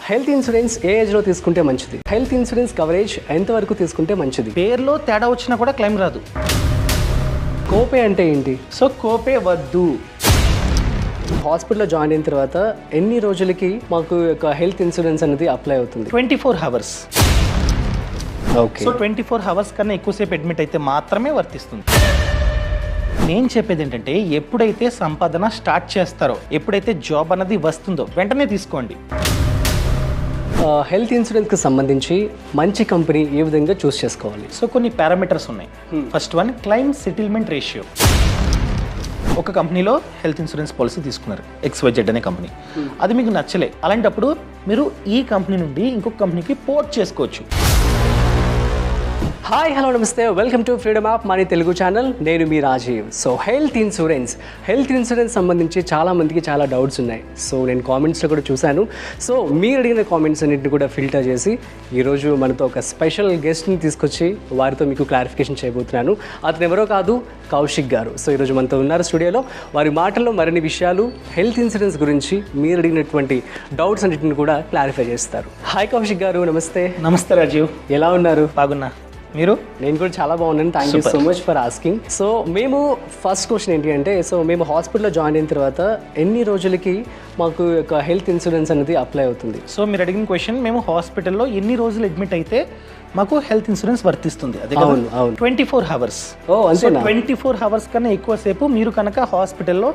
Health insurance ఏ ఏజ్లో తీసుకుంటే మంచిది? హెల్త్ ఇన్సూరెన్స్ కవరేజ్ ఎంతవరకు తీసుకుంటే మంచిది? పేరులో తేడా వచ్చినా కూడా క్లెయిమ్ రాదు. కోపే అంటే ఏంటి? సో కోపే వద్దు. హాస్పిటల్లో జాయిన్ అయిన తర్వాత ఎన్ని రోజులకి మాకు ఒక హెల్త్ ఇన్సూరెన్స్ అనేది అప్లై అవుతుంది? 24 hours. ఓకే. సో 24 hours కన్నా ఎక్కువసేపు అడ్మిట్ అయితే మాత్రమే వర్తిస్తుంది. నేను చెప్పేది ఏంటంటే ఎప్పుడైతే సంపాదన స్టార్ట్ చేస్తారో, ఎప్పుడైతే జాబ్ అన్నది వస్తుందో వెంటనే తీసుకోండి. హెల్త్ ఇన్సూరెన్స్కి సంబంధించి మంచి కంపెనీ ఏ విధంగా చూస్ చేసుకోవాలి? సో కొన్ని పారామీటర్స్ ఉన్నాయి. First one, claim settlement ratio. ఒక కంపెనీలో హెల్త్ ఇన్సూరెన్స్ పాలసీ తీసుకున్నారు, XYZ అనే కంపెనీ. అది మీకు నచ్చలే, అలాంటప్పుడు మీరు ఈ కంపెనీ నుండి ఇంకొక కంపెనీకి పోర్ట్ చేసుకోవచ్చు. హాయ్, హలో, నమస్తే, welcome to freedom app money Telugu channel. నేను మీ రాజీవ్. సో హెల్త్ ఇన్సూరెన్స్ సంబంధించి చాలా మందికి చాలా డౌట్స్ ఉన్నాయి. సో నేను కామెంట్స్లో కూడా చూశాను. సో మీరు అడిగిన కామెంట్స్ అన్నింటిని కూడా ఫిల్టర్ చేసి ఈరోజు మనతో ఒక స్పెషల్ గెస్ట్ని తీసుకొచ్చి వారితో మీకు క్లారిఫికేషన్ చేయబోతున్నాను. అతను ఎవరో కాదు, కౌశిక్ గారు. సో ఈరోజు మనతో ఉన్నారు స్టూడియోలో. వారి మాటల్లో మరిన్ని విషయాలు హెల్త్ ఇన్సూరెన్స్ గురించి మీరు అడిగినటువంటి డౌట్స్ అన్నింటిని కూడా క్లారిఫై చేస్తారు. హాయ్ కౌశిక్ గారు, నమస్తే. నమస్తే రాజీవ్, ఎలా ఉన్నారు? బాగున్నా, మీరు? నేను కూడా చాలా బాగున్నాను. Thank you so much for asking. So మేము ఫస్ట్ క్వశ్చన్ ఏంటి అంటే, సో మేము హాస్పిటల్లో జాయిన్ అయిన తర్వాత ఎన్ని రోజులకి మాకు ఒక హెల్త్ ఇన్సూరెన్స్ అనేది అప్లై అవుతుంది? సో మీరు అడిగిన క్వశ్చన్, మేము హాస్పిటల్లో ఎన్ని రోజులు అడ్మిట్ అయితే మాకు హెల్త్ ఇన్సూరెన్స్ వర్తిస్తుంది, అదే కదా? అవును. 24 hours. ఓ, అంతేనా? 24 hours కన్నా ఎక్కువసేపు మీరు కనుక హాస్పిటల్లో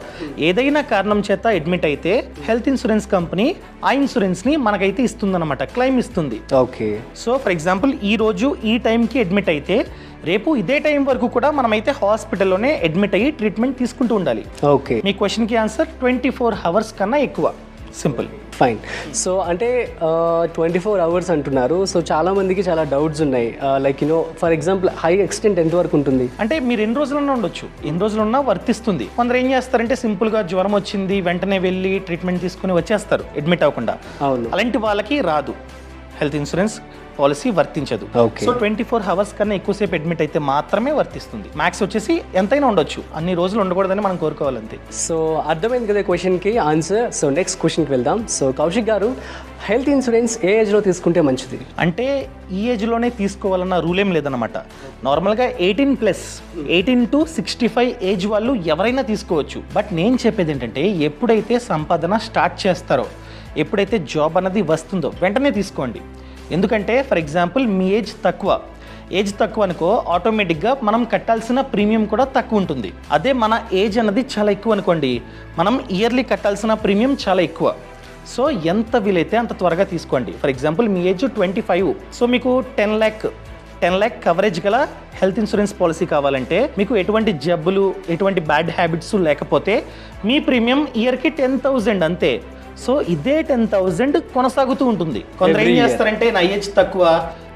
ఏదైనా కారణం చేత అడ్మిట్ అయితే హెల్త్ ఇన్సూరెన్స్ కంపెనీ ఆ ఇన్సూరెన్స్ని మనకైతే ఇస్తుందన్నమాట, క్లెయిమ్ ఇస్తుంది. ఓకే. సో ఫర్ ఎగ్జాంపుల్ ఈ రోజు ఈ టైంకి అడ్మిట్ అయితే రేపు ఇదే టైం వరకు కూడా మనమైతే హాస్పిటల్లోనే అడ్మిట్ అయ్యి ట్రీట్మెంట్ తీసుకుంటూ ఉండాలి. ఓకే. మీ క్వశ్చన్కి ఆన్సర్ 24 hours కన్నా ఎక్కువ. సింపుల్. ఫైన్. సో అంటే 24 hours అంటున్నారు. సో చాలా మందికి చాలా డౌట్స్ ఉన్నాయి. Like for example high extent ఎంత వరకు ఉంటుంది? అంటే మీరు ఎన్ని రోజులన్నా ఉండొచ్చు, ఎన్ని రోజులున్నా వర్తిస్తుంది. కొందరు ఏం చేస్తారంటే సింపుల్గా జ్వరం వచ్చింది వెంటనే వెళ్ళి ట్రీట్మెంట్ తీసుకుని వచ్చేస్తారు అడ్మిట్ అవ్వకుండా. అవును. అలాంటి వాళ్ళకి రాదు, హెల్త్ ఇన్సూరెన్స్ పాలసీ వర్తించదు. Okay. సో 24 hours కన్నా ఎక్కువసేపు అడ్మిట్ అయితే మాత్రమే వర్తిస్తుంది. మ్యాక్స్ వచ్చేసి ఎంతైనా ఉండొచ్చు, అన్ని రోజులు ఉండకూడదని మనం కోరుకోవాలంతే. సో అర్థమైంది కదా క్వశ్చన్కి ఆన్సర్. సో నెక్స్ట్ క్వశ్చన్కి వెళ్దాం. సో కౌశిక్ గారు, హెల్త్ ఇన్సూరెన్స్ ఏ ఏజ్లో తీసుకుంటే మంచిది? అంటే ఈ ఏజ్లోనే తీసుకోవాలన్న రూల్ ఏం లేదన్నమాట. నార్మల్గా 18 to 65 ఏజ్ వాళ్ళు ఎవరైనా తీసుకోవచ్చు. బట్ నేను చెప్పేది ఏంటంటే ఎప్పుడైతే సంపాదన స్టార్ట్ చేస్తారో, ఎప్పుడైతే జాబ్ అన్నది వస్తుందో వెంటనే తీసుకోండి. ఎందుకంటే ఫర్ ఎగ్జాంపుల్ మీ ఏజ్ తక్కువ అనుకో, ఆటోమేటిక్గా మనం కట్టాల్సిన ప్రీమియం కూడా తక్కువ ఉంటుంది. అదే మన ఏజ్ అన్నది చాలా ఎక్కువ అనుకోండి, మనం ఇయర్లీ కట్టాల్సిన ప్రీమియం చాలా ఎక్కువ. సో ఎంత వీలైతే అంత త్వరగా తీసుకోండి. For example me age 25, so మీకు 10 lakh కవరేజ్ గల హెల్త్ ఇన్సూరెన్స్ పాలసీ కావాలంటే, మీకు ఎటువంటి జబ్బులు ఎటువంటి బ్యాడ్ హ్యాబిట్స్ లేకపోతే మీ ప్రీమియం ఇయర్కి 10,000 అంతే. సో ఇదే 10,000 కొనసాగుతూ ఉంటుంది. కొందరు ఏం చేస్తారంటే నా ఏజ్ తక్కువ,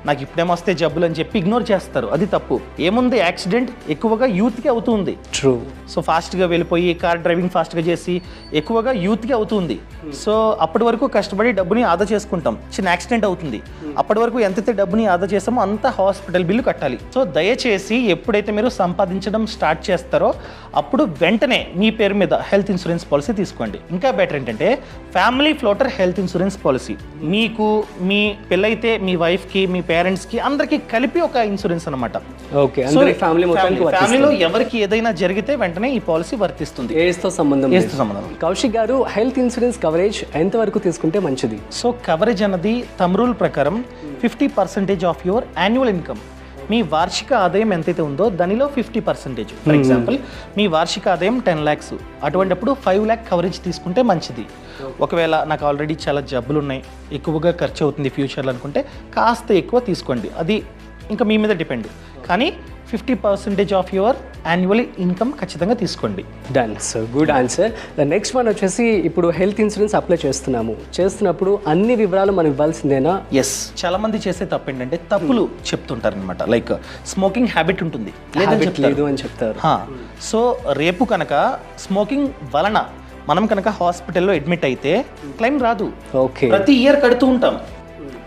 నాకు ఇప్పుడేమొస్తే జబ్బులు అని చెప్పి ఇగ్నోర్ చేస్తారు. అది తప్పు. ఏముంది, యాక్సిడెంట్ ఎక్కువగా యూత్కి అవుతుంది. ట్రూ. సో ఫాస్ట్గా వెళ్ళిపోయి కార్ డ్రైవింగ్ ఫాస్ట్గా చేసి ఎక్కువగా యూత్కి అవుతుంది. సో అప్పటి వరకు కష్టపడి డబ్బుని ఆదా చేసుకుంటాం, చిన్న యాక్సిడెంట్ అవుతుంది. అప్పటి వరకు ఎంతైతే డబ్బుని ఆదా చేసామో అంత హాస్పిటల్ బిల్లు కట్టాలి. సో దయచేసి ఎప్పుడైతే మీరు సంపాదించడం స్టార్ట్ చేస్తారో అప్పుడు వెంటనే మీ పేరు మీద హెల్త్ ఇన్సూరెన్స్ పాలసీ తీసుకోండి. ఇంకా బెటర్ ఏంటంటే family floater health insurance policy. మీకు మీ పెళ్ళైతే మీ వైఫ్కి, మీ పేరెంట్స్కి అందరికీ కలిపి ఒక ఇన్సూరెన్స్ అనమాట. ఓకే. ఫ్యామిలీలో ఎవరికి ఏదైనా జరిగితే వెంటనే ఈ పాలసీ వర్తిస్తుంది. ఏజ్తో సంబంధం. కౌశిక్ గారు, హెల్త్ ఇన్సూరెన్స్ కవరేజ్ ఎంత వరకు తీసుకుంటే మంచిది? సో కవరేజ్ అన్నది తమ్ రూల్ ప్రకారం 50% ఆఫ్ యువర్ యాన్యువల్ ఇన్కమ్. మీ వార్షిక ఆదాయం ఎంతైతే ఉందో దానిలో 50%. ఫర్ ఎగ్జాంపుల్ మీ వార్షిక ఆదాయం 10 lakhs, అటువంటిప్పుడు 5 lakh కవరేజ్ తీసుకుంటే మంచిది. ఒకవేళ నాకు ఆల్రెడీ చాలా జబ్బులు ఉన్నాయి, ఎక్కువగా ఖర్చు అవుతుంది ఫ్యూచర్లో అనుకుంటే కాస్త ఎక్కువ తీసుకోండి, అది ఇంకా మీ మీద డిపెండ్. కానీ 50% ఆఫ్ యువర్ యాన్యువల్ ఇన్కమ్ ఖచ్చితంగా తీసుకోండి. Done. So good answer. The next one వచ్చేసి, ఇప్పుడు హెల్త్ ఇన్సూరెన్స్ అప్లై చేస్తున్నప్పుడు అన్ని వివరాలు మనం ఇవ్వాల్సిందేనా? ఎస్. చాలా మంది చేసే తప్పు ఏంటంటే తప్పులు చెప్తుంటారు అనమాట. లైక్ స్మోకింగ్ హ్యాబిట్ ఉంటుంది, లేదు అని చెప్తారు. సో రేపు కనుక స్మోకింగ్ వలన మనం కనుక హాస్పిటల్లో అడ్మిట్ అయితే క్లెయిమ్ రాదు. ఓకే. ప్రతి ఇయర్ కడుతూ ఉంటాం,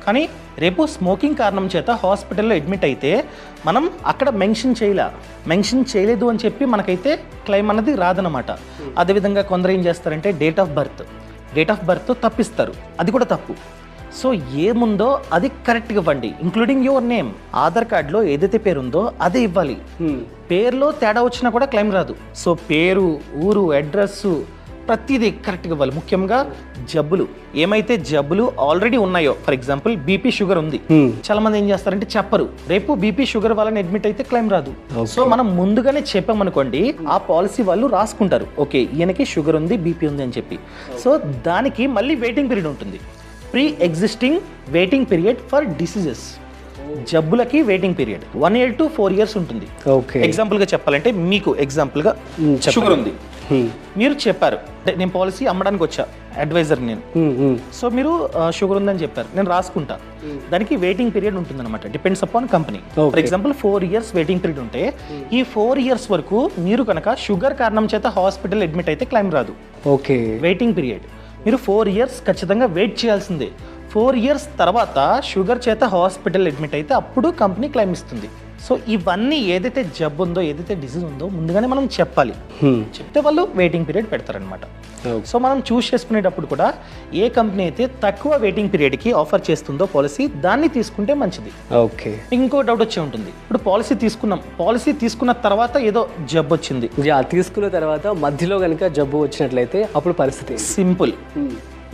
కానీ రేపు స్మోకింగ్ కారణం చేత హాస్పిటల్లో అడ్మిట్ అయితే మనం అక్కడ మెన్షన్ చేయలేదు అని చెప్పి మనకైతే క్లెయిమ్ అన్నది రాదనమాట. అదేవిధంగా కొందరు ఏం చేస్తారంటే డేట్ ఆఫ్ బర్త్ తప్పిస్తారు, అది కూడా తప్పు. సో ఏముందో అది కరెక్ట్గా ఇవ్వండి, ఇంక్లూడింగ్ యువర్ నేమ్. ఆధార్ కార్డులో ఏదైతే పేరు ఉందో అదే ఇవ్వాలి. పేరులో తేడా వచ్చినా కూడా క్లెయిమ్ రాదు. సో పేరు, ఊరు, అడ్రస్సు ప్రతిదీ కరెక్ట్గా ఇవ్వాలి. ముఖ్యంగా జబ్బులు, ఏమైతే జబ్బులు ఆల్రెడీ ఉన్నాయో, ఫర్ ఎగ్జాంపుల్ బీపీ షుగర్ ఉంది, చాలా మంది ఏం చేస్తారంటే చెప్పరు, రేపు బీపీ షుగర్ వాళ్ళని అడ్మిట్ అయితే క్లెయిమ్ రాదు. సో మనం ముందుగానే చెప్పామనుకోండి, ఆ పాలసీ వాళ్ళు రాసుకుంటారు, ఓకే ఈయనకి షుగర్ ఉంది, బీపీ ఉంది అని చెప్పి. సో దానికి మళ్ళీ వెయిటింగ్ పీరియడ్ ఉంటుంది, pre existing waiting period for diseases. జబ్బులకి waiting period 1 year to 4 years ఉంటుంది. ఓకే, ఎగ్జాంపుల్ గా చెప్పాలంటే, మీకు ఎగ్జాంపుల్ గా షుగర్ ఉంది, మీరు చెప్పారు నేను పాలసీ అమ్మడానికి వచ్చా, అడ్వైజర్ నేను. సో మీరు షుగర్ ఉందని చెప్పారు, నేను రాసుకుంటా. దానికి వెయిటింగ్ పీరియడ్ ఉంటుంది అనమాట, depends upon company. For example 4 years waiting period ఉంటే, ఈ 4 years వరకు మీరు కనుక షుగర్ కారణం చేత హాస్పిటల్ అడ్మిట్ అయితే క్లెయిమ్ రాదు. ఓకే, వెయిటింగ్ పీరియడ్ మీరు 4 years ఖచ్చితంగా వెయిట్ చేయాల్సిందే. 4 years తర్వాత షుగర్ చేత హాస్పిటల్ అడ్మిట్ అయితే అప్పుడు కంపెనీ క్లెయిమ్ ఇస్తుంది. సో ఇవన్నీ ఏదైతే జబ్బు ఉందో, ఏదైతే డిసీజ్ ఉందో ముందుగానే మనం చెప్పాలి. చెప్తే వాళ్ళు వెయిటింగ్ పీరియడ్ పెడతారనమాట. సో మనం చూస్ చేసుకునేటప్పుడు కూడా ఏ కంపెనీ అయితే తక్కువ వెయిటింగ్ పీరియడ్కి ఆఫర్ చేస్తుందో పాలసీ, దాన్ని తీసుకుంటే మంచిది. ఓకే, ఇంకో డౌట్ వచ్చే ఉంటుంది, ఇప్పుడు పాలసీ తీసుకున్నాం, పాలసీ తీసుకున్న తర్వాత ఏదో జబ్బు వచ్చింది, తీసుకున్న తర్వాత మధ్యలో కనుక జబ్బు వచ్చినట్లయితే అప్పుడు పరిస్థితి సింపుల్,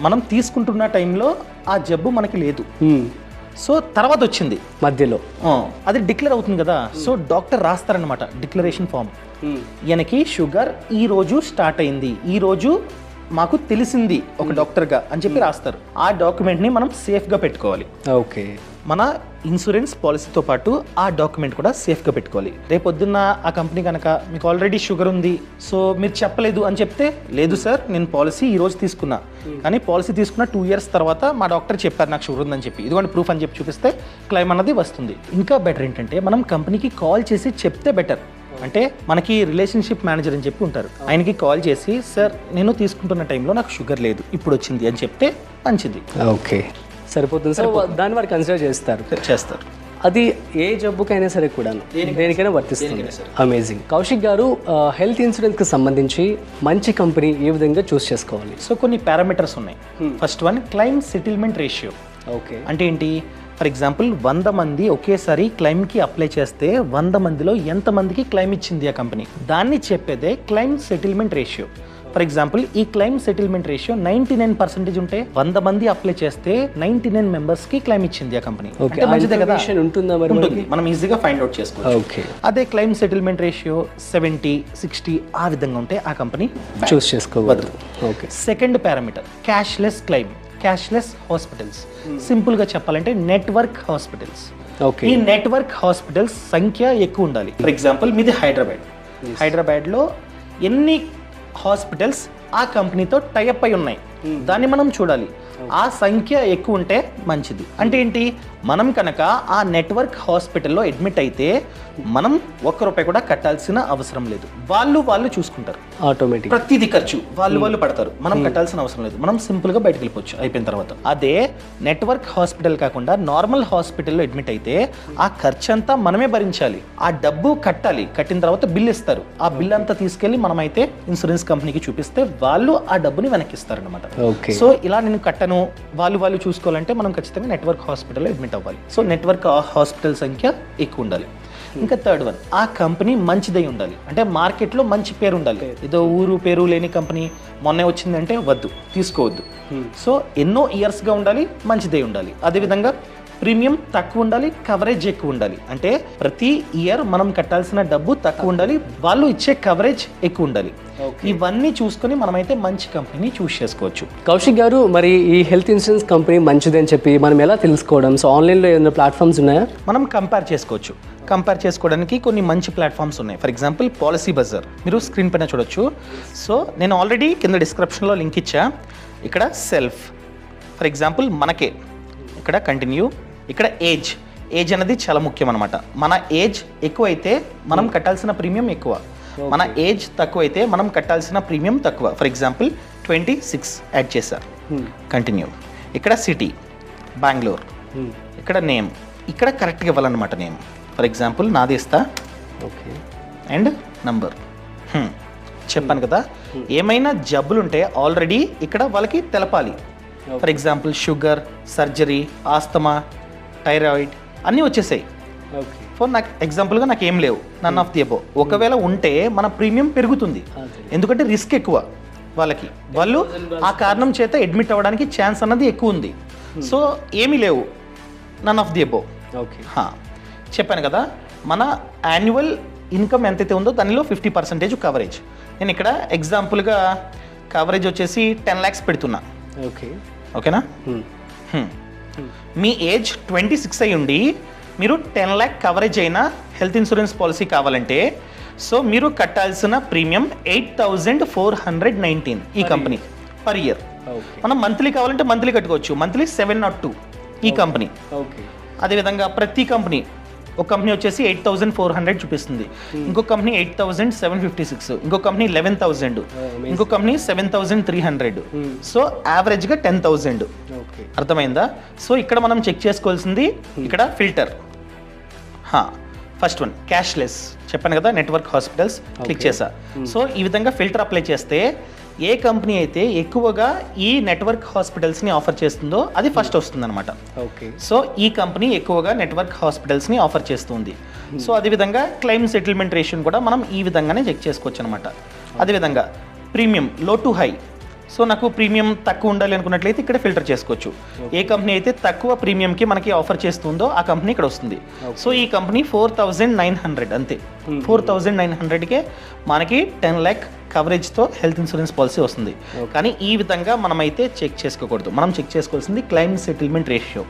మనం తీసుకుంటున్న టైంలో ఆ జబ్బు మనకి లేదు, సో తర్వాత వచ్చింది మధ్యలో, అది డిక్లేర్ అవుతుంది కదా. సో డాక్టర్ రాస్తారనమాట డిక్లరేషన్ ఫామ్, ఈయనకి షుగర్ ఈ రోజు స్టార్ట్ అయింది, ఈ రోజు మాకు తెలిసింది ఒక డాక్టర్గా అని చెప్పి రాస్తారు. ఆ డాక్యుమెంట్ని మనం సేఫ్గా పెట్టుకోవాలి. ఓకే, మన ఇన్సూరెన్స్ పాలసీతో పాటు ఆ డాక్యుమెంట్ కూడా సేఫ్గా పెట్టుకోవాలి. రేపొద్దున్న ఆ కంపెనీ కనుక మీకు ఆల్రెడీ షుగర్ ఉంది, సో మీరు చెప్పలేదు అని చెప్తే, లేదు సార్ నేను పాలసీ ఈ రోజు తీసుకున్నా, కానీ పాలసీ తీసుకున్న 2 years తర్వాత మా డాక్టర్ చెప్పారు నాకు షుగర్ ఉందని చెప్పి, ఇదిగోండి ప్రూఫ్ అని చెప్పి చూపిస్తే క్లెయిమ్ అన్నది వస్తుంది. ఇంకా బెటర్ ఏంటంటే మనం కంపెనీకి కాల్ చేసి చెప్తే బెటర్. అంటే మనకి రిలేషన్షిప్ మేనేజర్ అని చెప్పి ఉంటారు, ఆయనకి కాల్ చేసి సార్ నేను తీసుకుంటున్న టైంలో నాకు షుగర్ లేదు, ఇప్పుడు వచ్చింది అని చెప్తే మంచిది. ఓకే, సరిపోతుంది. సో దాన్ని వారు కన్సిడర్ చేస్తారు. అది ఏ జబ్బుకైనా సరే కూడా దేనికైనా వర్తిస్తుంది. అమేజింగ్. కౌశిక్ గారు, హెల్త్ ఇన్సూరెన్స్కి సంబంధించి మంచి కంపెనీ ఏ విధంగా చూస్ చేసుకోవాలి? సో కొన్ని పారామీటర్స్ ఉన్నాయి. First one, claim settlement ratio. Okay, అంటే ఏంటి? ఫర్ ఎగ్జాంపుల్ 100 మంది ఒకేసారి క్లెయిమ్కి అప్లై చేస్తే 100 మందిలో ఎంతమందికి క్లెయిమ్ ఇచ్చింది ఆ కంపెనీ, దాన్ని చెప్పేదే claim settlement ratio. For example ఈ క్లెయిమ్ సెటిల్మెంట్ రేషియో 99% ఉంటే 100 మంది అప్లై చేస్తే 99 మెంబర్స్కి క్లెయిమ్ ఇచ్చింది ఆ కంపెనీ. మంచిదే కదా, ఉంటుంది, మనం ఈజీగా ఫైండ్ అవుట్ చేసుకోవచ్చు. అదే క్లెయిమ్ సెటిల్మెంట్ రేషియో 70, 60 ఆ విధంగా ఉంటే ఆ కంపెనీ చూస్ చేసుకోవద్దు. Okay. Second parameter, cashless claim, cashless hospitals. సింపుల్గా చెప్పాలంటే నెట్వర్క్ హాస్పిటల్స్. ఈ నెట్వర్క్ హాస్పిటల్స్ సంఖ్య ఎక్కువ ఉండాలి. ఫర్ ఎగ్జాంపుల్ మీది హైదరాబాద్లో ఎన్ని హాస్పిటల్స్ ఆ కంపెనీతో టైఅప్ అయి ఉన్నాయి, దాన్ని మనం చూడాలి. ఆ సంఖ్య ఎక్కువ ఉంటే మంచిది. అంటే ఏంటి, మనం కనుక ఆ నెట్వర్క్ హాస్పిటల్లో అడ్మిట్ అయితే మనం ₹1 కూడా కట్టాల్సిన అవసరం లేదు, వాళ్ళు చూసుకుంటారు. ఆటోమేటిక్ ప్రతిదీ ఖర్చు వాళ్ళు పడతారు, మనం కట్టాల్సిన అవసరం లేదు, మనం సింపుల్గా బయటకు వెళ్ళిపోవచ్చు అయిపోయిన తర్వాత. అదే నెట్వర్క్ హాస్పిటల్ కాకుండా నార్మల్ హాస్పిటల్లో అడ్మిట్ అయితే ఆ ఖర్చు అంతా మనమే భరించాలి, ఆ డబ్బు కట్టాలి, కట్టిన తర్వాత బిల్ ఇస్తారు, ఆ బిల్ అంతా తీసుకెళ్లి మనమైతే ఇన్సూరెన్స్ కంపెనీకి చూపిస్తే వాళ్ళు ఆ డబ్బుని వెనక్కిస్తారు అనమాట. సో ఇలా నేను కట్టను, వాళ్ళు చూసుకోవాలంటే మనం ఖచ్చితంగా నెట్వర్క్ హాస్పిటల్లో అడ్మిట్ అవ్వాలి. సో నెట్వర్క్ హాస్పిటల్ సంఖ్య ఎక్కువ ఉండాలి. ఇంకా థర్డ్ వన్, ఆ కంపెనీ మంచిదై ఉండాలి. అంటే మార్కెట్లో మంచి పేరు ఉండాలి. ఏదో ఊరు పేరు లేని కంపెనీ మొన్నే వచ్చిందంటే వద్దు, తీసుకోవద్దు. సో ఎన్నో ఇయర్స్గా ఉండాలి, మంచిదై ఉండాలి. అదేవిధంగా ప్రీమియం తక్కువ ఉండాలి, కవరేజ్ ఎక్కువ ఉండాలి. అంటే ప్రతి ఇయర్ మనం కట్టాల్సిన డబ్బు తక్కువ ఉండాలి, వాళ్ళు ఇచ్చే కవరేజ్ ఎక్కువ ఉండాలి. ఇవన్నీ చూసుకొని మనమైతే మంచి కంపెనీని చూస్ చేసుకోవచ్చు. కౌశిక్ గారు, మరి ఈ హెల్త్ ఇన్సూరెన్స్ కంపెనీ మంచిదని చెప్పి మనం ఎలా తెలుసుకోవడం? సో ఆన్లైన్లో ఏదైనా ప్లాట్ఫామ్స్ ఉన్నాయా? మనం కంపేర్ చేసుకోవచ్చు. కంపేర్ చేసుకోవడానికి కొన్ని మంచి ప్లాట్ఫామ్స్ ఉన్నాయి. ఫర్ ఎగ్జాంపుల్ పాలసీ బజార్, మీరు స్క్రీన్ పైన చూడొచ్చు. సో నేను ఆల్రెడీ కింద డిస్క్రిప్షన్లో లింక్ ఇచ్చా. ఇక్కడ సెల్ఫ్, ఫర్ ఎగ్జాంపుల్ మనకే ఇక్కడ కంటిన్యూ, ఇక్కడ ఏజ్ అనేది చాలా ముఖ్యం అనమాట. మన ఏజ్ ఎక్కువ అయితే మనం కట్టాల్సిన ప్రీమియం ఎక్కువ, మన ఏజ్ తక్కువ అయితే మనం కట్టాల్సిన ప్రీమియం తక్కువ. ఫర్ ఎగ్జాంపుల్ 26 యాడ్ చేశారు, కంటిన్యూ. ఇక్కడ సిటీ బెంగళూరు, ఇక్కడ నేమ్, ఇక్కడ కరెక్ట్గా ఇవ్వాలన్నమాట నేమ్. ఫర్ ఎగ్జాంపుల్ నాది ఇస్తా, ఓకే, అండ్ నంబర్. చెప్పాను కదా, ఏమైనా జబ్బులుంటే ఆల్రెడీ ఇక్కడ వాళ్ళకి తెలపాలి. For example sugar, surgery, asthma, thyroid అన్నీ వచ్చేసాయి. ఓకే. ఫర్ నాకు ఎగ్జాంపుల్గా నాకు ఏం లేవు, నన్ ఆఫ్ ది అబో. ఒకవేళ ఉంటే మన ప్రీమియం పెరుగుతుంది, ఎందుకంటే రిస్క్ ఎక్కువ వాళ్ళకి, వాళ్ళు ఆ కారణం చేత అడ్మిట్ అవ్వడానికి ఛాన్స్ అన్నది ఎక్కువ ఉంది. సో ఏమీ లేవు, none of the above. Okay. చెప్పాను కదా, మన యాన్యువల్ ఇన్కమ్ ఎంతైతే ఉందో దానిలో 50% కవరేజ్. నేను ఇక్కడ ఎగ్జాంపుల్గా కవరేజ్ వచ్చేసి 10 lakhs పెడుతున్నా. ఓకే. ఓకేనా? మీ ఏజ్ 26 అయి ఉండి మీరు 10 lakh కవరేజ్ అయిన హెల్త్ ఇన్సూరెన్స్ పాలసీ కావాలంటే సో మీరు కట్టాల్సిన ప్రీమియం 8,419 ఈ కంపెనీ పర్ ఇయర్. మనం మంత్లీ కావాలంటే మంత్లీ కట్టుకోవచ్చు, మంత్లీ 702 ఈ కంపెనీ. ఓకే. అదేవిధంగా ప్రతి కంపెనీ, ఒక కంపెనీ వచ్చేసి 8,400 చూపిస్తుంది, ఇంకో కంపెనీ 8,756, ఇంకో కంపెనీ 11,000, ఇంకో కంపెనీ 7,300. సో యావరేజ్గా 10,000. అర్థమైందా? సో ఇక్కడ మనం చెక్ చేసుకోవాల్సింది ఇక్కడ ఫిల్టర్. ఫస్ట్ వన్ క్యాష్లెస్, చెప్పాను కదా, నెట్వర్క్ హాస్పిటల్స్ క్లిక్ చేసా. సో ఈ విధంగా ఫిల్టర్ అప్లై చేస్తే ఏ కంపెనీ అయితే ఎక్కువగా ఈ నెట్వర్క్ హాస్పిటల్స్ని ఆఫర్ చేస్తుందో అది ఫస్ట్ వస్తుంది అనమాట. ఓకే. సో ఈ కంపెనీ ఎక్కువగా నెట్వర్క్ హాస్పిటల్స్ని ఆఫర్ చేస్తుంది. సో అదేవిధంగా క్లెయిమ్ సెటిల్మెంట్ రేషియోని కూడా మనం ఈ విధంగానే చెక్ చేసుకోవచ్చు అనమాట. అదేవిధంగా ప్రీమియం లో టు హై, సో నాకు ప్రీమియం తక్కువ ఉండాలి అనుకున్నట్లయితే ఇక్కడ ఫిల్టర్ చేసుకోవచ్చు. ఏ కంపెనీ అయితే తక్కువ ప్రీమియంకి మనకి ఆఫర్ చేస్తుందో ఆ కంపెనీ ఇక్కడ వస్తుంది. సో ఈ కంపెనీ 4,900 అంతే, 4,900కే మనకి 10 lakh కవరేజ్తో హెల్త్ ఇన్సూరెన్స్ పాలసీ వస్తుంది. కానీ ఈ విధంగా మనమైతే చెక్ చేసుకోకూడదు, మనం చెక్ చేసుకోవాల్సింది క్లెయిమ్ సెటిల్మెంట్ రేషియో.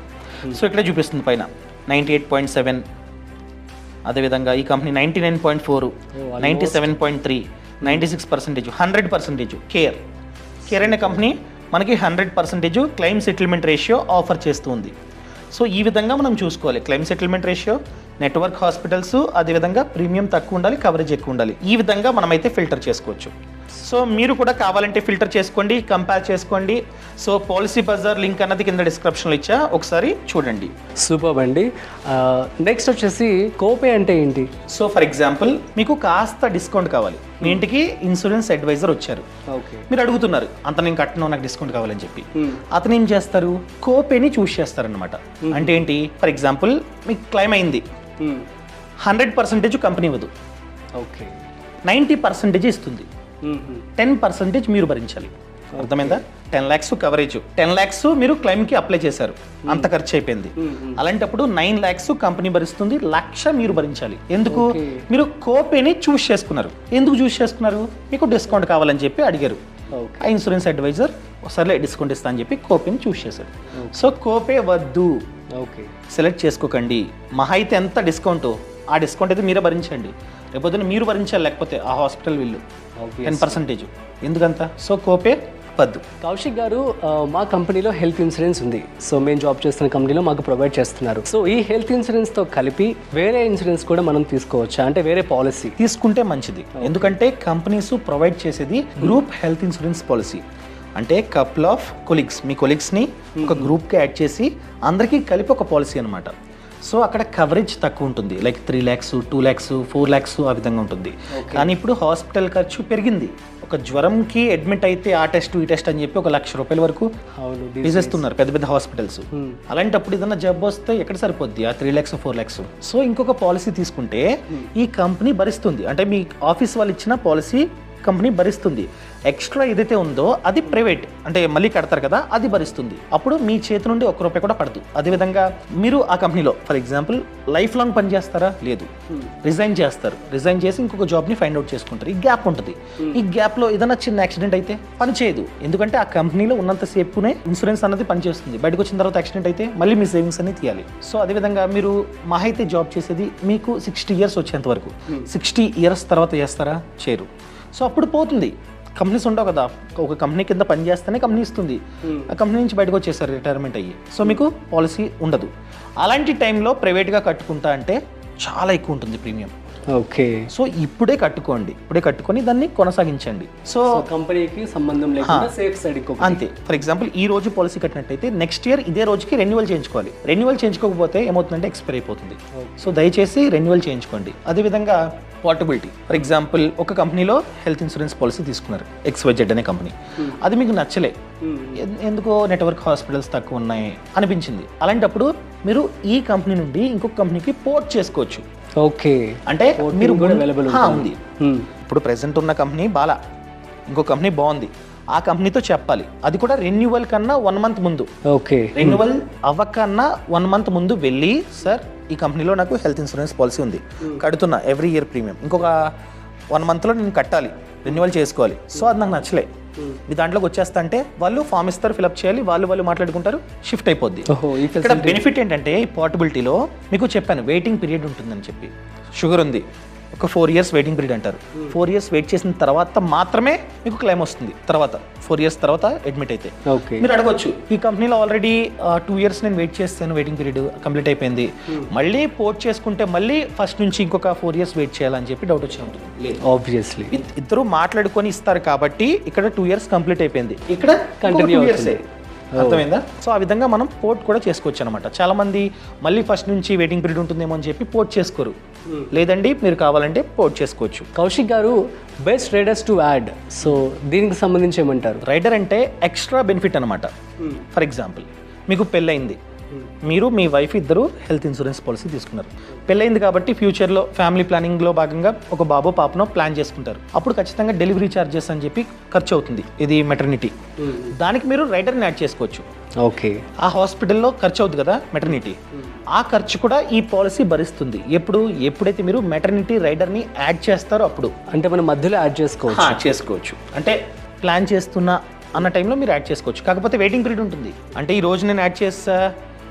సో ఇక్కడ చూపిస్తుంది పైన 98.7, అదేవిధంగా ఈ కంపెనీ 99.4, 97.3, 96%, 100%. కేర్ అనే కంపెనీ మనకి 100% క్లెయిమ్ సెటిల్మెంట్ రేషియో ఆఫర్ చేస్తుంది. సో ఈ విధంగా మనం చూసుకోవాలి, claim settlement ratio, network hospitals, అదేవిధంగా ప్రీమియం తక్కువ ఉండాలి, కవరేజ్ ఎక్కువ ఉండాలి. ఈ విధంగా మనమైతే ఫిల్టర్ చేసుకోవచ్చు. సో మీరు కూడా కావాలంటే ఫిల్టర్ చేసుకోండి, కంపేర్ చేసుకోండి. సో పాలసీ బజార్ లింక్ అన్నది కింద డిస్క్రిప్షన్లో ఇచ్చా, ఒకసారి చూడండి. సూపర్ అండి. నెక్స్ట్ వచ్చేసి కోపే అంటే ఏంటి? సో ఫర్ ఎగ్జాంపుల్ మీకు కాస్త డిస్కౌంట్ కావాలి, మీ ఇంటికి ఇన్సూరెన్స్ అడ్వైజర్ వచ్చారు, ఓకే, మీరు అడుగుతున్నారు అంత నేను కట్టను, నాకు డిస్కౌంట్ కావాలని చెప్పి. అతను ఏం చేస్తారు, కోపేని చూస్ చేస్తారనమాట. అంటే ఏంటి, ఫర్ ఎగ్జాంపుల్ మీకు క్లెయిమ్ అయింది, 100% కంపెనీ ఇవ్వదు, ఓకే, 90% ఇస్తుంది, 10% మీరు భరించాలి. అర్థమైందా? 10 lakhs కవరేజ్, 10 lakhs మీరు క్లెయిమ్కి అప్లై చేశారు, అంత ఖర్చు అయిపోయింది. అలాంటప్పుడు 9 lakhs కంపెనీ భరిస్తుంది, 1,00,000 మీరు భరించాలి. ఎందుకు? మీరు కోపేని చూస్ చేసుకున్నారు. ఎందుకు చూస్ చేసుకున్నారు? మీకు డిస్కౌంట్ కావాలని చెప్పి అడిగారు. ఆ ఇన్సూరెన్స్ అడ్వైజర్ సర్లే డిస్కౌంట్ ఇస్తా అని చెప్పి కోపేని చూస్ చేశాడు. సో కోపే వద్దు, ఓకే, సెలెక్ట్ చేసుకోకండి. మహా అయితే ఎంత డిస్కౌంట్, ఆ డిస్కౌంట్ అయితే మీరే భరించండి. రేపొద్దున మీరు భరించాలి, లేకపోతే ఆ హాస్పిటల్ వీళ్ళు 10%. ఎందుకంత? సో కోపే వద్దు. కౌశిక్ గారు, మా కంపెనీలో హెల్త్ ఇన్సూరెన్స్ ఉంది. సో మేము జాబ్ చేస్తున్న కంపెనీలో మాకు ప్రొవైడ్ చేస్తున్నారు. సో ఈ హెల్త్ ఇన్సూరెన్స్తో కలిపి వేరే ఇన్సూరెన్స్ కూడా మనం తీసుకోవచ్చా? అంటే వేరే పాలసీ తీసుకుంటే మంచిది. ఎందుకంటే కంపెనీస్ ప్రొవైడ్ చేసేది గ్రూప్ హెల్త్ ఇన్సూరెన్స్ పాలసీ. అంటే కపుల్ ఆఫ్ కొలీగ్స్, మీ కొలీగ్స్ని ఒక గ్రూప్కి యాడ్ చేసి అందరికీ కలిపి ఒక పాలసీ అనమాట. సో అక్కడ కవరేజ్ తక్కువ ఉంటుంది, లైక్ 3 lakhs, 2 lakhs, 4 lakhs ఆ విధంగా ఉంటుంది. కానీ ఇప్పుడు హాస్పిటల్ ఖర్చు పెరిగింది. ఒక జ్వరంకి అడ్మిట్ అయితే ఆ టెస్ట్ ఈ టెస్ట్ అని చెప్పి 1,00,000 రూపాయల వరకు తీసేస్తున్నారు పెద్ద పెద్ద హాస్పిటల్స్. అలాంటప్పుడు ఏదన్నా జబ్బు వస్తే ఎక్కడ సరిపోద్ది ఆ 3 lakhs, 4 lakhs? సో ఇంకొక పాలసీ తీసుకుంటే ఈ కంపెనీ భరిస్తుంది. అంటే మీ ఆఫీస్ వాళ్ళు ఇచ్చిన పాలసీ కంపెనీ భరిస్తుంది. ఎక్స్ట్రా ఏదైతే ఉందో అది ప్రైవేట్, అంటే మళ్ళీ కడతారు కదా, అది భరిస్తుంది. అప్పుడు మీ చేతి నుండి 1 రూపాయి కూడా పడదు. అదేవిధంగా మీరు ఆ కంపెనీలో ఫర్ ఎగ్జాంపుల్ లైఫ్ లాంగ్ పని చేస్తారా? లేదు, రిజైన్ చేస్తారు. రిజైన్ చేసి ఇంకొక జాబ్ని ఫైండ్ అవుట్ చేసుకుంటారు. ఈ గ్యాప్ ఉంటుంది. ఈ గ్యాప్లో ఏదైనా చిన్న యాక్సిడెంట్ అయితే పని చేయదు. ఎందుకంటే ఆ కంపెనీలో ఉన్నంత సేపునే ఇన్సూరెన్స్ అన్నది పనిచేస్తుంది. బయటకు వచ్చిన తర్వాత యాక్సిడెంట్ అయితే మళ్ళీ మీ సేవింగ్స్ అన్ని తీయాలి. సో అదేవిధంగా మీరు మహా అయితే జాబ్ చేసేది మీకు 60 years వచ్చేంత వరకు. 60 years తర్వాత చేస్తారా? చేయరు. సో అప్పుడు పోతుంది. కంపెనీస్ ఉండవు కదా, ఒక కంపెనీ కింద పని చేస్తేనే కంపెనీ ఇస్తుంది. ఆ కంపెనీ నుంచి బయటకు వచ్చేసారు రిటైర్మెంట్ అయ్యి, సో మీకు పాలసీ ఉండదు. అలాంటి టైంలో ప్రైవేట్గా కట్టుకుంటా అంటే చాలా ఎక్కువ ఉంటుంది ప్రీమియం. ఓకే. సో ఇప్పుడే కట్టుకొని దాన్ని కొనసాగించండి. సో కంపెనీకి సంబంధం లేకుండా సేఫ్ సైడ్ అంతే. ఫర్ ఎగ్జాంపుల్ ఈ రోజు పాలసీ కట్టినట్టయితే నెక్స్ట్ ఇయర్ ఇదే రోజుకి రెన్యువల్ చేయించుకోవాలి. రెన్యువల్ చేయించుకోకపోతే ఏమవుతుందంటే ఎక్స్పైర్ అయిపోతుంది. సో దయచేసి రెన్యువల్ చేయించుకోండి. అదేవిధంగా పోర్టబిలిటీ. ఫర్ ఎగ్జాంపుల్ ఒక కంపెనీలో హెల్త్ ఇన్సూరెన్స్ పాలసీ తీసుకున్నారు, XYZ అనే కంపెనీ. అది మీకు నచ్చలే, ఎందుకో నెట్వర్క్ హాస్పిటల్స్ తక్కువ ఉన్నాయి అనిపించింది. అలాంటప్పుడు మీరు ఈ కంపెనీ నుండి ఇంకొక కంపెనీకి పోర్ట్ చేసుకోవచ్చు. ఓకే. అంటే మీరు కూడా అవైలబుల్ ఉంది. ఇప్పుడు ప్రెసెంట్ ఉన్న కంపెనీ బాలా, ఇంకో కంపెనీ బాగుంది, ఆ కంపెనీతో చెప్పాలి. అది కూడా రెన్యువల్ కన్నా 1 month ముందు. ఓకే. రెన్యువల్ అవ్వకన్నా 1 month ముందు వెళ్ళి, సార్ ఈ కంపెనీలో నాకు హెల్త్ ఇన్సూరెన్స్ పాలసీ ఉంది, కడుతున్నా ఎవ్రీ ఇయర్ ప్రీమియం, ఇంకొక 1 monthలో నేను కట్టాలి, రెన్యువల్ చేసుకోవాలి. సో అది నాకు నచ్చలే, మీ దాంట్లోకి వచ్చేస్తా అంటే వాళ్ళు ఫామ్ ఇస్తారు, ఫిల్అప్ చేయాలి, వాళ్ళు మాట్లాడుకుంటారు, షిఫ్ట్ అయిపోద్ది. ఇక్కడ బెనిఫిట్ ఏంటంటే ఈ పోర్టబిలిటీలో మీకు చెప్పాను వెయిటింగ్ పీరియడ్ ఉంటుందని చెప్పి. షుగర్ ఉంది, ఒక 4 years వెయిటింగ్ పీరియడ్ అంటారు. 4 years వెయిట్ చేసిన తర్వాత మాత్రమే మీకు క్లెయిమ్ వస్తుంది. తర్వాత 4 years తర్వాత అడ్మిట్ అయితే మీరు అడగొచ్చు, ఈ కంపెనీలో ఆల్రెడీ 2 years నేను వెయిట్ చేస్తాను, వెయిటింగ్ పీరియడ్ కంప్లీట్ అయిపోయింది, మళ్ళీ పోర్ట్ చేసుకుంటే మళ్ళీ ఫస్ట్ నుంచి ఇంకొక 4 years వెయిట్ చేయాలని చెప్పి డౌట్ వచ్చి ఉంటుంది. లేదు, ఆబ్వియస్లీ ఇద్దరు మాట్లాడుకొని ఇస్తారు కాబట్టి ఇక్కడ 2 years కంప్లీట్ అయిపోయింది, ఇక్కడ కంటిన్యూ 2 years. అర్థమైందా? సో ఆ విధంగా మనం పోర్ట్ కూడా చేసుకోవచ్చు అనమాట. చాలా మంది మళ్ళీ ఫస్ట్ నుంచి వెయిటింగ్ పీరియడ్ ఉంటుందేమో అని చెప్పి పోర్ట్ చేసుకోరు. లేదండి, మీరు కావాలంటే పోర్ట్ చేసుకోవచ్చు. కౌశిక్ గారు, best riders to add, so దీనికి సంబంధించి ఏమంటారు? రైడర్ అంటే ఎక్స్ట్రా బెనిఫిట్ అనమాట. ఫర్ ఎగ్జాంపుల్ మీకు పెళ్ళయింది, మీరు మీ వైఫ్ ఇద్దరు హెల్త్ ఇన్సూరెన్స్ పాలసీ తీసుకున్నారు. పెళ్ళయింది కాబట్టి ఫ్యూచర్లో ఫ్యామిలీ ప్లానింగ్లో భాగంగా ఒక బాబో పాపనో ప్లాన్ చేసుకుంటారు. అప్పుడు ఖచ్చితంగా డెలివరీ ఛార్జెస్ అని చెప్పి ఖర్చు అవుతుంది, ఇది మెటర్నిటీ. దానికి మీరు రైడర్ని యాడ్ చేసుకోవచ్చు. ఓకే. ఆ హాస్పిటల్లో ఖర్చు అవుతుంది కదా మెటర్నిటీ, ఆ ఖర్చు కూడా ఈ పాలసీ భరిస్తుంది. ఎప్పుడైతే మీరు మెటర్నిటీ రైడర్ని యాడ్ చేస్తారో అప్పుడు. అంటే మనం మధ్యలో యాడ్ చేసుకోవచ్చు. అంటే ప్లాన్ చేస్తున్నా అన్న టైంలో మీరు యాడ్ చేసుకోవచ్చు. కాకపోతే వెయిటింగ్ పీరియడ్ ఉంటుంది. అంటే ఈ రోజు నేను యాడ్ చేస్తా,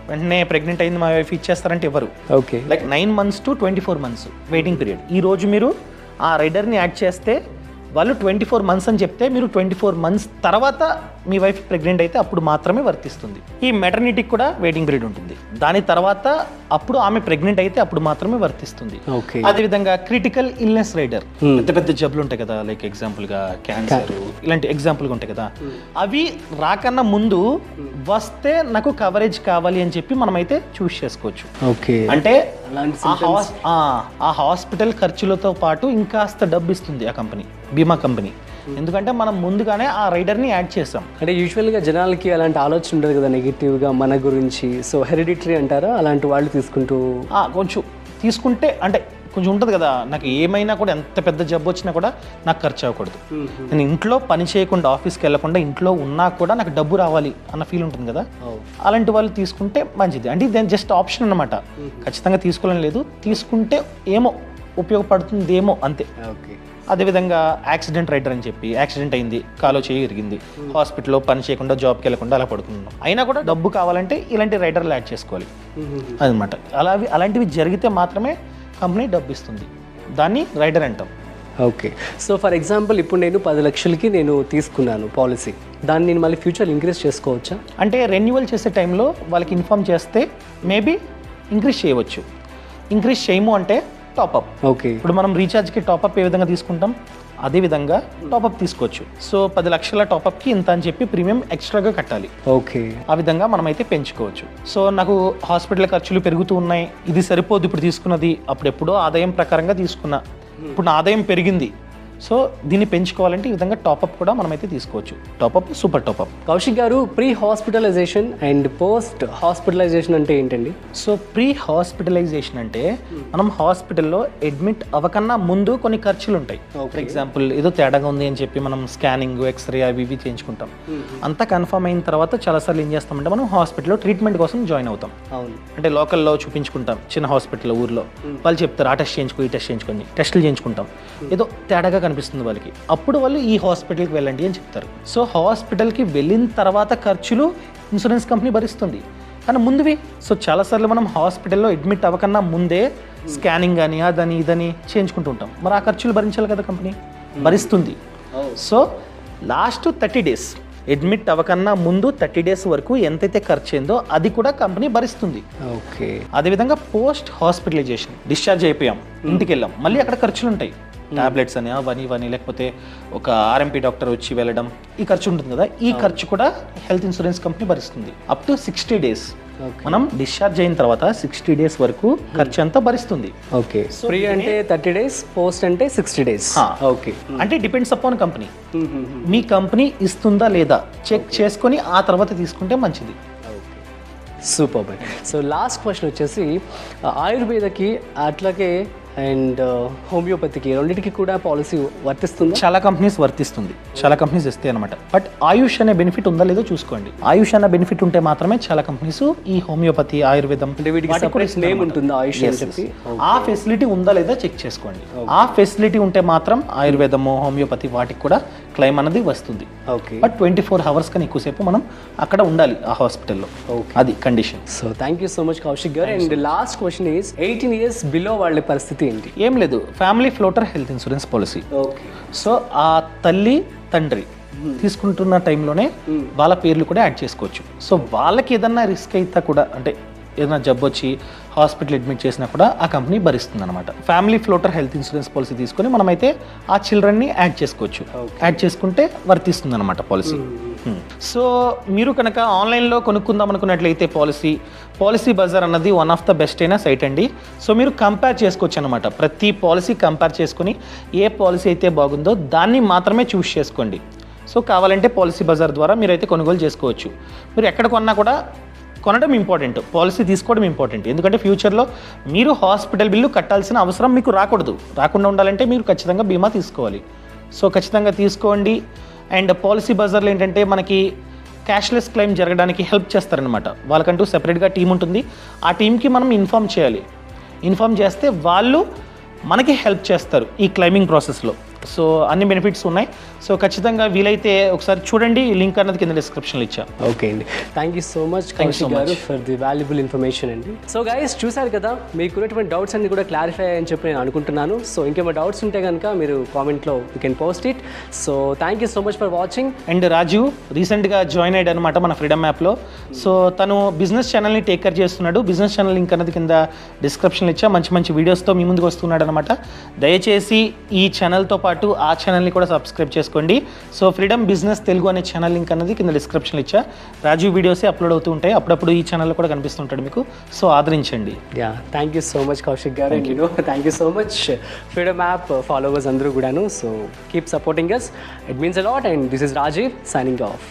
వెంటనే ప్రెగ్నెంట్ అయింది మా వైఫ్ ఇచ్చేస్తారంటే ఎవరు. Okay. Like 9 months to 24 months waiting period. ఈ రోజు మీరు ఆ రైడర్ని యాడ్ చేస్తే వాళ్ళు 24 months అని చెప్తే మీరు 24 months తర్వాత మీ వైఫ్ ప్రెగ్నెంట్ అయితే అప్పుడు మాత్రమే వర్తిస్తుంది. ఈ మెటర్నిటీకి కూడా వెయిటింగ్ పీరియడ్ ఉంటుంది. దాని తర్వాత అప్పుడు ఆమె ప్రెగ్నెంట్ అయితే అప్పుడు మాత్రమే వర్తిస్తుంది. అదేవిధంగా క్రిటికల్ ఇల్నెస్ రైడర్, పెద్ద జబ్బులు ఉంటాయి కదా, లైక్ ఎగ్జాంపుల్గా క్యాన్సర్ ఇలాంటి ఎగ్జాంపుల్గా ఉంటాయి కదా, అవి రాకన్నా ముందు వస్తే నాకు కవరేజ్ కావాలి అని చెప్పి మనమైతే చూస్ చేసుకోవచ్చు. ఓకే. అంటే ఆ హాస్పిటల్ ఖర్చులతో పాటు ఇంకాస్త డబ్బు ఇస్తుంది ఆ కంపెనీ, బీమా కంపెనీ. ఎందుకంటే మనం ముందుగానే ఆ రైడర్ని యాడ్ చేసాం. అంటే యూజువల్గా జనాలకి అలాంటి ఆలోచన ఉండదు కదా నెగిటివ్గా మన గురించి. సో హెరిడిటరీ అంటారా, అలాంటి వాళ్ళు కొంచెం తీసుకుంటే అంటే కొంచెం ఉంటుంది కదా, నాకు ఏమైనా కూడా ఎంత పెద్ద జబ్బు వచ్చినా కూడా నాకు ఖర్చు అవ్వకూడదు, నేను ఇంట్లో పని చేయకుండా ఆఫీస్కి వెళ్ళకుండా ఇంట్లో ఉన్నా కూడా నాకు డబ్బు రావాలి అన్న ఫీల్ ఉంటుంది కదా, అలాంటి వాళ్ళు తీసుకుంటే మంచిది. అంటే ఇది జస్ట్ ఆప్షన్ అన్నమాట, ఖచ్చితంగా తీసుకోవాలని లేదు, తీసుకుంటే ఏమో ఉపయోగపడుతుందేమో అంతే. ఓకే. అదేవిధంగా యాక్సిడెంట్ రైడర్ అని చెప్పి, యాక్సిడెంట్ అయింది, కాలో చేయి ఇరిగింది, హాస్పిటల్లో పని చేయకుండా జాబ్కి వెళ్ళకుండా అలా పడుతున్నాం, అయినా కూడా డబ్బు కావాలంటే ఇలాంటి రైడర్లు యాడ్ చేసుకోవాలి అదనమాట. అలాంటివి జరిగితే మాత్రమే కంపెనీ డబ్బు ఇస్తుంది, దాన్ని రైడర్ అంటాం. ఓకే. సో ఫర్ ఎగ్జాంపుల్ ఇప్పుడు నేను 10 లక్షలకి నేను తీసుకున్నాను పాలసీ, దాన్ని నేను మళ్ళీ ఫ్యూచర్ ఇంక్రీజ్ చేసుకోవచ్చా? అంటే రెన్యువల్ చేసే టైంలో వాళ్ళకి ఇన్ఫామ్ చేస్తే మేబీ ఇంక్రీజ్ చేయవచ్చు. ఇంక్రీజ్ చేయము అంటే టాప్అప్. ఓకే. ఇప్పుడు మనం రీఛార్జ్కి టాప్అప్ ఏ విధంగా తీసుకుంటాం అదే విధంగా టాప్అప్ తీసుకోవచ్చు. సో 10 లక్షల టాప్అప్కి ఇంత అని చెప్పి ప్రీమియం ఎక్స్ట్రాగా కట్టాలి. ఓకే. ఆ విధంగా మనమైతే పెంచుకోవచ్చు. సో నాకు హాస్పిటల్ ఖర్చులు పెరుగుతూ ఉన్నాయి, ఇది సరిపోదు ఇప్పుడు తీసుకున్నది, అప్పుడెప్పుడో ఆదాయం ప్రకారంగా తీసుకున్నా, ఇప్పుడు నా ఆదాయం పెరిగింది, సో దీన్ని పెంచుకోవాలంటే ఈ విధంగా టాప్అప్ కూడా మనమైతే తీసుకోవచ్చు. Top-up, super top up. Kaushik garu, pre hospitalisation and post hospitalisation అంటే ఏంటండి? సో ప్రీ హాస్పిటలైజేషన్ అంటే మనం హాస్పిటల్లో అడ్మిట్ అవ్వకన్నా ముందు కొన్ని ఖర్చులు ఉంటాయి. ఫర్ ఎగ్జాంపుల్ ఏదో తేడాగా ఉంది అని చెప్పి మనం స్కానింగ్, ఎక్స్రే అవి ఇవి చేయించుకుంటాం. అంతా కన్ఫర్మ్ అయిన తర్వాత చాలాసార్లు ఏం చేస్తామంటే మనం హాస్పిటల్లో ట్రీట్మెంట్ కోసం జాయిన్ అవుతాం. అవును. అంటే లోకల్లో చూపించుకుంటాం, చిన్న హాస్పిటల్ ఊర్లో వాళ్ళు చెప్తారు ఆ టెస్ట్ చేయించుకో, ఈ టెస్ట్ చేయించుకోండి, టెస్టులు చేయించుకుంటాం, ఏదో తేడాగా కనిపిస్తుంది వాళ్ళకి, అప్పుడు వాళ్ళు ఈ హాస్పిటల్కి వెళ్ళండి అని చెప్తారు. సో హాస్పిటల్కి వెళ్ళిన తర్వాత ఖర్చులు ఇన్సూరెన్స్ కంపెనీ భరిస్తుంది, కానీ ముందువి. సో చాలాసార్లు మనం హాస్పిటల్లో అడ్మిట్ అవ్వకన్నా ముందే స్కానింగ్ కానీ అదని ఇదని చేయించుకుంటూ ఉంటాం, మరి ఆ ఖర్చులు భరించాలి కదా కంపెనీ, భరిస్తుంది. సో లాస్ట్ 30 days అడ్మిట్ అవ్వకన్నా ముందు 30 డేస్ వరకు ఎంతైతే ఖర్చు అయిందో అది కూడా కంపెనీ భరిస్తుంది. ఓకే. అదేవిధంగా పోస్ట్ హాస్పిటలైజేషన్, డిశ్చార్జ్ అయిపోయాం, ఇంటికి వెళ్ళాం, మళ్ళీ అక్కడ ఖర్చులు ఉంటాయి, టాబ్లెట్స్ అని అవని లేకపోతే ఒక ఆర్ఎంపీ డాక్టర్ వచ్చి వెళ్ళడం, ఈ ఖర్చు ఉంటుంది కదా, ఈ ఖర్చు కూడా హెల్త్ ఇన్సూరెన్స్ కంపెనీ భరిస్తుంది అప్ టు 60 డేస్. మనం డిశ్చార్జ్ అయిన తర్వాత 60 డేస్ వరకు ఖర్చు అంతా భరిస్తుంది. ఓకే. ఫ్రీ అంటే 30 డేస్, పోస్ట్ అంటే 60 డేస్. ఓకే. అంటే డిపెండ్స్ అపాన్ కంపెనీ. మీ కంపెనీ ఇస్తుందా లేదా చెక్ చేసుకొని ఆ తర్వాత తీసుకుంటే మంచిది. సూపర్. సో లాస్ట్ క్వశ్చన్ వచ్చేసి ఆయుర్వేదకి అట్లాగే అండ్ హోమియోపతికి రెండింటికి కూడా పాలసీ వర్తిస్తుంది? చాలా కంపెనీస్ వర్తిస్తుంది, చాలా కంపెనీస్ ఇస్తాయి అనమాట. బట్ ఆయుష్ అనే బెనిఫిట్ ఉందా లేదో చూసుకోండి. ఆయుష్ అనే బెనిఫిట్ ఉంటే మాత్రమే చాలా కంపెనీస్ ఈ హోమియోపతి, ఆయుర్వేదం నేమ్ ఉంటుంది ఆయుష్ అని చెప్పి, ఆ ఫెసిలిటీ ఉందా లేదా చెక్ చేసుకోండి. ఆ ఫెసిలిటీ ఉంటే మాత్రం ఆయుర్వేదము, హోమియోపతి వాటికి కూడా క్లెయిమ్ అనేది వస్తుంది. ఓకే. బట్ 24 hours కన్నా ఎక్కువసేపు మనం అక్కడ ఉండాలి ఆ హాస్పిటల్లో. అది condition. So thank you so much Kaushik garu. And last question is 18 years below వాళ్ళ పరిస్థితి ఏంటి? ఏం లేదు, family floater health insurance policy. Okay. So ఆ తల్లి తండ్రి తీసుకుంటున్న టైంలోనే వాళ్ళ పేర్లు కూడా యాడ్ చేసుకోవచ్చు. సో వాళ్ళకి ఏదన్నా రిస్క్ అయితే కూడా, అంటే ఏదైనా జబ్బు వచ్చి హాస్పిటల్ అడ్మిట్ చేసినా కూడా ఆ కంపెనీ భరిస్తుంది అనమాట. Family floater health insurance policy తీసుకొని మనమైతే ఆ చిల్డ్రన్ని యాడ్ చేసుకోవచ్చు. యాడ్ చేసుకుంటే వర్తిస్తుంది అనమాట పాలసీ. సో మీరు కనుక ఆన్లైన్లో కొనుక్కుందాం అనుకున్నట్లయితే పాలసీ బజార్ అన్నది వన్ ఆఫ్ ద బెస్ట్ అయిన సైట్ అండి. సో మీరు కంపేర్ చేసుకోవచ్చు అనమాట. ప్రతి పాలసీ కంపేర్ చేసుకొని ఏ పాలసీ అయితే బాగుందో దాన్ని మాత్రమే చూస్ చేసుకోండి. సో కావాలంటే పాలసీ బజార్ ద్వారా మీరైతే కొనుగోలు చేసుకోవచ్చు. మీరు ఎక్కడ కొన్నా కూడా కొనడం ఇంపార్టెంట్, పాలసీ తీసుకోవడం ఇంపార్టెంట్. ఎందుకంటే ఫ్యూచర్లో మీరు హాస్పిటల్ బిల్లు కట్టాల్సిన అవసరం మీకు రాకుండా ఉండాలంటే మీరు ఖచ్చితంగా బీమా తీసుకోవాలి. సో ఖచ్చితంగా తీసుకోండి. అండ్ పాలసీ బజార్లో ఏంటంటే మనకి క్యాష్లెస్ క్లెయిమ్ జరగడానికి హెల్ప్ చేస్తారనమాట. వాళ్ళకంటూ సెపరేట్గా టీం ఉంటుంది. ఆ టీంకి మనం ఇన్ఫామ్ చేయాలి. ఇన్ఫామ్ చేస్తే వాళ్ళు మనకి హెల్ప్ చేస్తారు ఈ క్లెయిమింగ్ ప్రాసెస్లో. సో అన్ని బెనిఫిట్స్ ఉన్నాయి. సో ఖచ్చితంగా వీలైతే ఒకసారి చూడండి, లింక్ అన్నది కింద డిస్క్రిప్షన్లో ఇచ్చా. ఓకే అండి, thank you so much Kaushik గారు ఫర్ ది వాల్యుబుల్ ఇన్ఫర్మేషన్ అండి. సో గైస్ చూసారు కదా, మీకు ఉన్నటువంటి డౌట్స్ అన్ని కూడా క్లారిఫై అని చెప్పి నేను అనుకుంటున్నాను. సో ఇంకేమైనా డౌట్స్ ఉంటే కనుక మీరు కామెంట్లో you can post it. So thank you so much for watching. And Rajiv రీసెంట్గా జాయిన్ అయ్యాడు అనమాట మన ఫ్రీడమ్ యాప్లో. సో తను బిజినెస్ ఛానల్ని టేక్ కేర్ చేస్తున్నాడు. బిజినెస్ ఛానల్ లింక్ అన్నది కింద డిస్క్రిప్షన్లో ఇచ్చా. మంచి మంచి వీడియోస్తో మీ ముందుకు వస్తున్నాడు అనమాట. దయచేసి ఈ ఛానల్తో పాటు ఆ ఛానల్ని కూడా సబ్స్క్రైబ్ చేసుకోండి. సో ఫ్రీడమ్ బిజినెస్ తెలుగు అనే ఛానల్ లింక్ అన్నది కింద డిస్క్రిప్షన్లో ఇచ్చా. రాజీవ్ వీడియోసే అప్లోడ్ అవుతూ ఉంటాయి, అప్పుడప్పుడు ఈ ఛానల్లో కూడా కనిపిస్తుంటాడు మీకు. సో ఆదరించండి. Thank you so much Kaushik garu. And thank you so much freedom app followers అందరూ కూడాను. So keep supporting us. It means a lot. And this is Rajiv signing off.